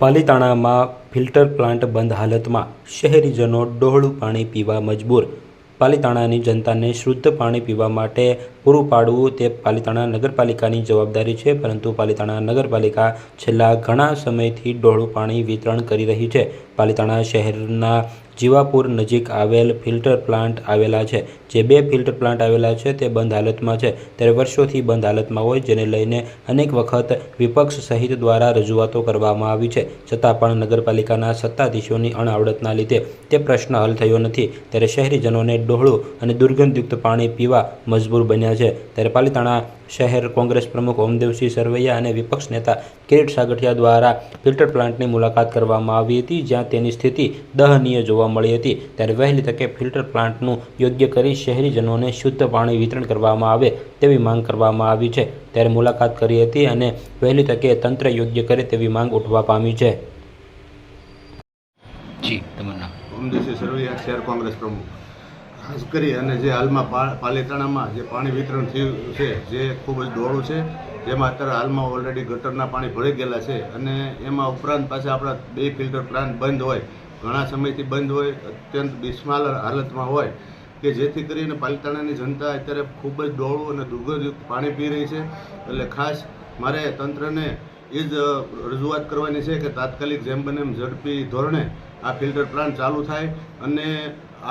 પાલિતાણામાં filter plant બંધ હાલતમાં, શહેરીજનો ડહોળું પાણી પીવા મજબૂર. પાલિતાણાની જનતાને શુદ્ધ પાણી પીવા માટે પૂરું પાડવું તે પાલિતાણા નગરપાલિકાની જવાબદારી છે, પરંતુ પાલિતાણા નગરપાલિકા છેલ્લા ઘણા સમયથી ડહોળું પાણી વિતરણ કરી રહી છે. પાલિતાણા શહેરના જીવાપુર નજીક આવેલ ફિલ્ટર પ્લાન્ટ આવેલા છે. જે 2 ફિલ્ટર પ્લાન્ટ આવેલા છે તે બંધ હાલતમાં છે. ત્યારે વર્ષોથી બંધ હાલતમાં હોય, જેને લઈને અનેક વખત વિપક્ષ સહિત દ્વારા રજૂઆતો કરવામાં આવી છે, છતાં પણ નગરપાલિકાના સત્તાધીશોની અણઆવડતના લીધે તે પ્રશ્ન હલ થયો નથી. ત્યારે શહેરીજનોને ડહોળું અને દુર્ગંધયુક્ત પાણી પીવા મજબૂર બન્યા છે. ત્યારે પાલિતાણા શહેર કોંગ્રેસ પ્રમુખ ઓમદેવસિંહ સરવૈયા અને વિપક્ષ નેતા કિરીટ સાગઠિયા દ્વારા ફિલ્ટર પ્લાન્ટની મુલાકાત કરવામાં આવી હતી, જ્યાં તેની સ્થિતિ દયનીય જોવા મળી હતી. ત્યારે વહેલી તકે ફિલ્ટર પ્લાન્ટનું યોગ્ય કરી શહેરીજનોને શુદ્ધ પાણી વિતરણ કરવામાં આવે તેવી માંગ કરવામાં આવી છે. ત્યારે મુલાકાત કરી હતી અને વહેલી તકે તંત્ર યોગ્ય કરે તેવી માંગ ઉઠવા પામી છે. જી, તમારું નામ? ઓમદેવસિંહ સરવૈયા, શહેર કોંગ્રેસ પ્રમુખ. ખાસ કરી અને જે હાલમાં પાલિતાણામાં જે પાણી વિતરણ થયું છે, જે ખૂબ જ ડહોળું છે, જેમાં અત્યારે હાલમાં ઓલરેડી ગટરના પાણી ભળી ગયેલા છે, અને એમાં ઉપરાંત પાછા આપણા 2 ફિલ્ટર પ્લાન્ટ બંધ હોય, ઘણા સમયથી બંધ હોય, અત્યંત બિસ્માર હાલતમાં હોય, કે જેથી કરીને પાલિતાણાની જનતા અત્યારે ખૂબ જ ડહોળું અને દુર્ગંધયુક્ત પાણી પી રહી છે. એટલે ખાસ મારે તંત્રને એ જ રજૂઆત કરવાની છે કે તાત્કાલિક જેમ બને એમ ઝડપી ધોરણે આ ફિલ્ટર પ્લાન્ટ ચાલુ થાય, અને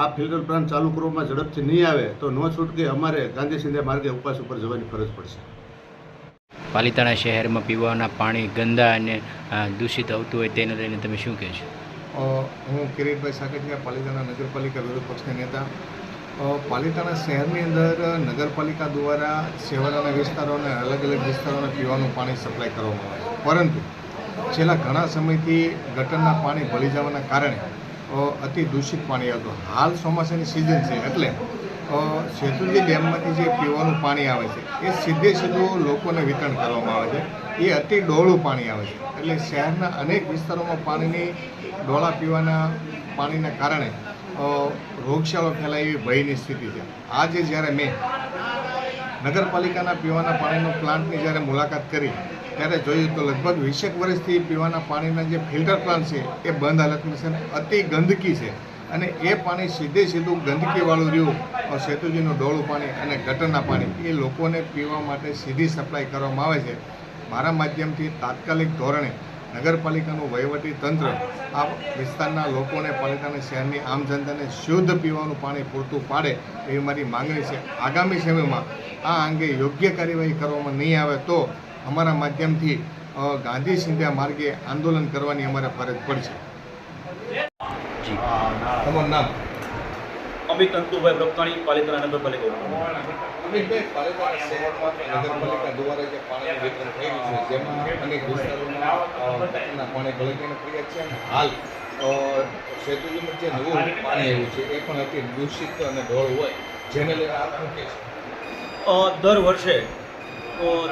આ ફિલ્ટર પ્લાન્ટ ચાલુ કરવામાં ઝડપથી નહીં આવે તો ન છૂટકે અમારે ગાંધી સિંધિયા માર્ગે ઉપવાસ ઉપર જવાની ફરજ પડશે. પાલિતાણા શહેરમાં પીવાના પાણી ગંદા અને દૂષિત આવતું હોય તેને લઈને તમે શું કહેશો? હું કિરીટભાઈ સાગઠિયા, પાલિતાણા નગરપાલિકા વિરોધ પક્ષના નેતા. પાલિતાણા શહેરની અંદર નગરપાલિકા દ્વારા શહેરના વિસ્તારોને અલગ અલગ વિસ્તારોને પીવાનું પાણી સપ્લાય કરવામાં આવે છે, પરંતુ છેલ્લા ઘણા સમયથી ગટરના પાણી ભળી જવાના કારણે અતિ દૂષિત પાણી આવતું. હાલ ચોમાસાની સિઝન છે, એટલે શેત્રુંજી ડેમમાંથી જે પીવાનું પાણી આવે છે એ સીધું લોકોને વિતરણ કરવામાં આવે છે. એ અતિ ડહોળું પાણી આવે છે, એટલે શહેરના અનેક વિસ્તારોમાં પાણીની ડોળા પીવાના પાણીના કારણે રોગચાળો ફેલાય એવી ભયની સ્થિતિ છે. આજે જ્યારે મેં નગરપાલિકાના પીવાના પાણીનો પ્લાન્ટની જ્યારે મુલાકાત કરી ત્યારે જોયું તો લગભગ 20 વર્ષથી પીવાના પાણીના જે ફિલ્ટર પ્લાન્ટ છે એ બંધ હાલતમાં છે, અતિ ગંદકી છે, અને એ પાણી સીધું ગંદકીવાળું રહ્યું સેતુજીનું ડોળું પાણી અને ગટરના પાણી એ લોકોને પીવા માટે સીધી સપ્લાય કરવામાં આવે છે. મારા માધ્યમથી તાત્કાલિક ધોરણે નગરપાલિકાનું વહીવટી તંત્ર આ વિસ્તારના લોકોને, પાલિતાણા શહેરની આમ જનતાને શુદ્ધ પીવાનું પાણી પૂરતું પાડે એવી મારી માંગણી છે. આગામી સમયમાં આ અંગે યોગ્ય કાર્યવાહી કરવામાં નહીં આવે તો અમારા માધ્યમથી ગાંધી સિંધિયા માર્ગે આંદોલન કરવાની અમારે ફરજ પડશે. જી, તમારું નામ? અમિત અંતુભાઈ પ્રપતાણી, પાલિતાણા નગરપાલિકા. અમિતભાઈ, પાલિતાણા શહેરમાં નગરપાલિકા દ્વારા જે પાણીનું વિતરણ થઈ રહ્યું છે, જેમાં અનેક વિસ્તારોમાં ગટરના પાણી ભળી ગઈને ફરિયાદ છે, અને હાલ સેતુજીમાં જે નવું પાણી આવ્યું છે એ પણ અતિ દૂષિત અને ઢોળ હોય, જેને લઈને આપ શું કહેશો? દર વર્ષે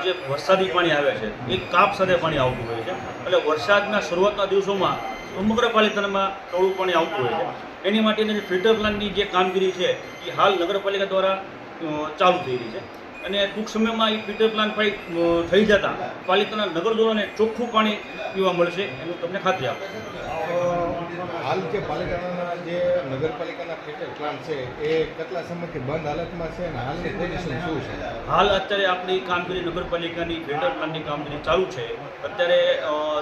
જે વરસાદી પાણી આવે છે એ કાપ સાથે પાણી આવતું હોય છે. એટલે વરસાદના શરૂઆતના દિવસોમાં સમગ્ર પાલિતાણામાં ડહોળું પાણી આવતું હોય છે. એની માટેની જે ફિલ્ટર પ્લાન્ટની જે કામગીરી છે એ હાલ નગરપાલિકા દ્વારા ચાલુ થઈ રહી છે, અને ટૂંક સમયમાં એ ફિલ્ટર પ્લાન્ટ થઈ જતાં પાલિતાણા નગરજનોને ચોખ્ખું પાણી પીવા મળશે એનું તમને ખાતરી આપું. હાલ જે પાલિતાણાના જે નગરપાલિકાના ફિલ્ટર પ્લાન્ટ છે એ કેટલા સમયથી બંધ હાલતમાં છે, અને હાલની પોઝિશન શું છે? હાલ અત્યારે આપણી કામગીરી નગરપાલિકાની ફિલ્ટર પ્લાન્ટની કામગીરી ચાલુ છે. અત્યારે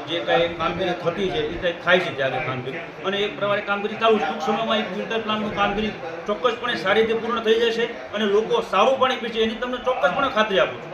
જે કાંઈ કામગીરી થતી છે એ કંઈ થાય છે ત્યારે કામગીરી, અને એ પ્રમાણે કામગીરી ચાલુ છે. ટૂંક સમયમાં એ ફિલ્ટર પ્લાન્ટનું કામગીરી ચોક્કસપણે સારી રીતે પૂર્ણ થઈ જશે, અને લોકો સારું પાણી પીશે એની તમને ચોક્કસપણે ખાતરી આપું છું.